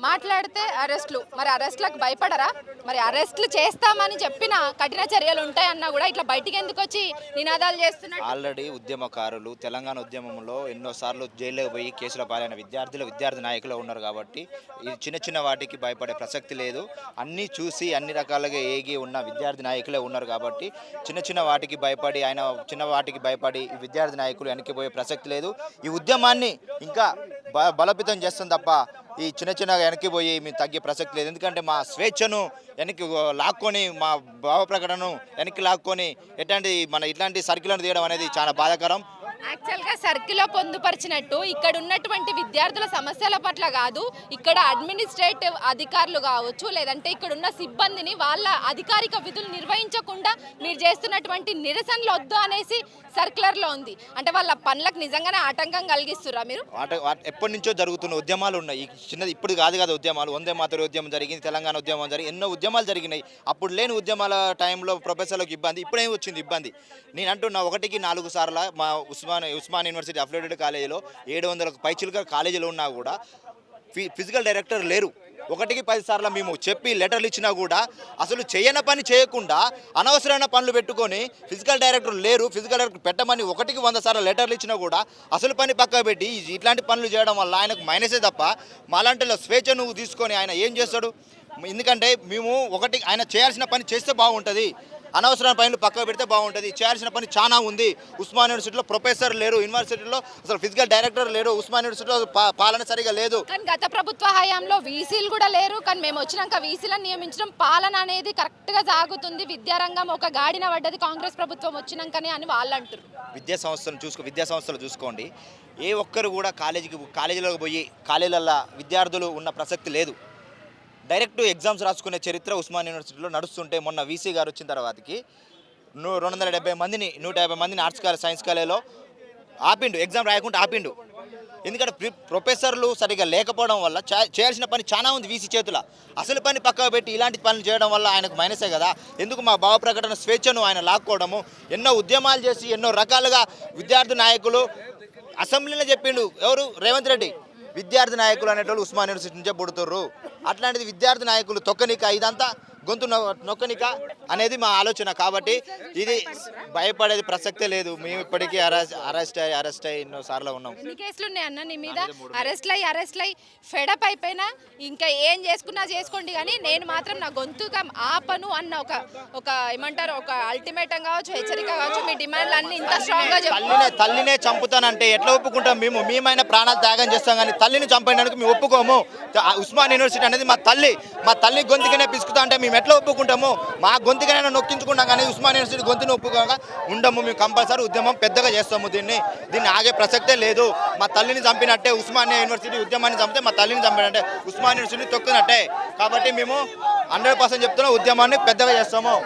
మాట్లాడితే అరెస్టులు, మరి అరెస్టులకు భయపడరా? మరి అరెస్టులు చేస్తామని చెప్పిన కఠిన చర్యలు ఉంటాయన్నా కూడా ఇట్లా బయటికి ఎందుకు వచ్చి నినాదాలు చేస్తున్నారు? ఆల్రెడీ ఉద్యమకారులు తెలంగాణ ఉద్యమంలో ఎన్నోసార్లు జైల్లో పోయి కేసుల పాలైన విద్యార్థి నాయకులు ఉన్నారు కాబట్టి ఈ చిన్న చిన్న వాటికి భయపడే ప్రసక్తి లేదు. అన్నీ చూసి అన్ని రకాలుగా ఏగి ఉన్న విద్యార్థి నాయకులే ఉన్నారు కాబట్టి చిన్న చిన్న వాటికి భయపడి చిన్న వాటికి భయపడి ఈ విద్యార్థి నాయకులు వెనక్కిపోయే ప్రసక్తి లేదు. ఈ ఉద్యమాన్ని ఇంకా బలోపేతం చేస్తుంది తప్ప ఈ చిన్న చిన్నగా వెనక్కిపోయి మేము తగ్గే ప్రసక్తి లేదు. ఎందుకంటే మా స్వేచ్ఛను వెనక్కి లాక్కొని మా భావ ప్రకటనను వెనక్కి లాక్కొని ఇట్లాంటి సర్కిల్ను తీయడం అనేది చాలా బాధాకరం. యాక్చువల్గా సర్కిల్లో పొందుపరిచినట్టు ఇక్కడ ఉన్నటువంటి విద్యార్థుల సమస్యల పట్ల కాదు, ఇక్కడ అడ్మినిస్ట్రేటివ్ అధికారులు కావచ్చు, లేదంటే ఇక్కడ ఉన్న సిబ్బందిని వాళ్ళ అధికారిక విధులు నిర్వహించకుండా మీరు చేస్తున్నటువంటి నిరసనలు వద్దు అనేసి సర్క్యులర్లో ఉంది. అంటే వాళ్ళ పనులకు నిజంగానే ఆటంకం కలిగిస్తురా మీరు? ఎప్పటి నుంచో జరుగుతున్న ఉద్యమాలు ఉన్నాయి. చిన్నది ఇప్పుడు కాదు కదా ఉద్యమాలు. వందే మాతర ఉద్యమం జరిగింది, తెలంగాణ ఉద్యమం జరిగింది, ఎన్నో ఉద్యమాలు జరిగినాయి. అప్పుడు లేని ఉద్యమాల టైంలో ప్రొఫెసర్లకు ఇబ్బంది, ఇప్పుడేం వచ్చింది ఇబ్బంది? నేను అంటున్నా 1కి 4 సార్లు మా ఉస్మాన్ యూనివర్సిటీ అఫిలియేటెడ్ కాలేజీలో 700కు పైచిలుగా కాలేజీలో ఉన్నా కూడా ఫిజికల్ డైరెక్టర్ లేరు. 1కి 10 సార్లు మేము చెప్పి లెటర్లు ఇచ్చినా కూడా అసలు చేయని పని చేయకుండా అనవసరమైన పనులు పెట్టుకొని ఫిజికల్ డైరెక్టర్ లేరు, ఫిజికల్ డైరెక్టర్ పెట్టమని 1కి 100 సార్లు లెటర్లు ఇచ్చినా కూడా అసలు పని పక్కకు పెట్టి ఇట్లాంటి పనులు చేయడం వల్ల ఆయనకు మైనసే తప్ప మాలాంటి స్వేచ్ఛ నువ్వు తీసుకొని ఆయన ఏం చేస్తాడు? ఎందుకంటే మేము ఆయన చేయాల్సిన పని చేస్తే బాగుంటుంది, అనవసరమైన పనులు పక్కకు పెడితే బాగుంటుంది. చేయాల్సిన పని చాలా ఉంది. ఉస్మాన్ యూనివర్సిటీలో ప్రొఫెసర్ లేరు, యూనివర్సిటీలో అసలు ఫిజికల్ డైరెక్టర్ లేరు, ఉస్మాన్ యూనివర్సిటీలో పాలన సరిగా లేదు. కానీ గత ప్రభుత్వ హయాంలో వీసీలు కూడా లేరు, కానీ మేము వచ్చినాక వీసీలను నియమించడం పాలన అనేది కరెక్ట్గా సాగుతుంది, విద్యారంగం ఒక గాడిన పడ్డది కాంగ్రెస్ ప్రభుత్వం వచ్చినాకనే అని వాళ్ళు అంటారు. విద్యా సంస్థలు చూసుకోండి. ఏ ఒక్కరు కూడా కాలేజీలోకి పోయి కాలేజీలలో విద్యార్థులు ఉన్న ప్రసక్తి లేదు. డైరెక్ట్ ఎగ్జామ్స్ రాసుకునే చరిత్ర ఉస్మాన్ యూనివర్సిటీలో నడుస్తుంటే మొన్న వీసీ గారు వచ్చిన తర్వాతకి 150 మందిని ఆర్ట్స్ సైన్స్ కాలేజీలో ఆపిండు, ఎగ్జామ్ రాయకుండా ఆపిండు. ఎందుకంటే ప్రొఫెసర్లు సరిగా లేకపోవడం వల్ల చేయాల్సిన పని చాలా ఉంది వీసీ చేతుల. అసలు పని పక్కకు పెట్టి ఇలాంటి పనులు చేయడం వల్ల ఆయనకు మైనసే కదా. ఎందుకు మా భావ ప్రకటన స్వేచ్ఛను ఆయన లాక్కోవడము? ఎన్నో ఉద్యమాలు చేసి ఎన్నో రకాలుగా విద్యార్థి నాయకులు అసెంబ్లీలో చెప్పిండు, ఎవరు? రేవంత్ రెడ్డి. విద్యార్థి నాయకులు అనేటోళ్ళు ఉస్మాన్ యూనివర్సిటీ నుంచే పుడుతుర్రు. అట్లాంటిది విద్యార్థి నాయకులు తొక్కనిక, ఇదంతా గొంతు నొక్కనిక అనేది మా ఆలోచన. కాబట్టి ఇది భయపడేది ప్రసక్తే లేదు. మేము ఇప్పటికీ అరెస్ట్ అయ్యి ఎన్నోసార్లు ఉన్నాం. ఎన్ని కేసులు ఉన్నాయి అన్న నీ మీద? అరెస్ట్ అయ్యి ఫెడప్ అయిపోయినా ఇంకా ఏం చేసుకున్నా చేసుకోండి, కానీ నేను మాత్రం నా గొంతుగా ఆపను అన్న ఒక ఏమంటారు, ఒక అల్టిమేటం కావచ్చు, హెచ్చరిక కావచ్చు, మీ డిమాండ్లు అన్ని ఇంత స్ట్రాంగ్ గా తల్లినే చంపుతానంటే ఎట్లా ఒప్పుకుంటాం? మేమైనా ప్రాణాలు త్యాగం చేస్తాం, కానీ తల్లిని చంపడానికి మేము ఒప్పుకోము. ఉస్మాన్ యూనివర్సిటీ అనేది మా తల్లి గొంతుకనే పిసుకుతా అంటే మేము ఎట్లా ఒప్పుకుంటాము? మా గొంతుకనైనా నొక్కించుకుంటాం, కానీ ఉస్మాన్ యూనివర్సిటీ గొంతుని ఒప్పుకోగా ఉండము. మేము కంపల్సరీ ఉద్యమం పెద్దగా చేస్తాము. దీన్ని ఆగే ప్రసక్తే లేదు. మా తల్లిని చంపినట్టే ఉస్మానియా యూనివర్సిటీ ఉద్యమాన్ని చంపితే మా తల్లిని చంపినట్టే, ఉస్మాన్ యూనివర్సిటీ తొక్కినట్టే. కాబట్టి మేము 100% చెప్తున్నాం, ఉద్యమాన్ని పెద్దగా చేస్తాము.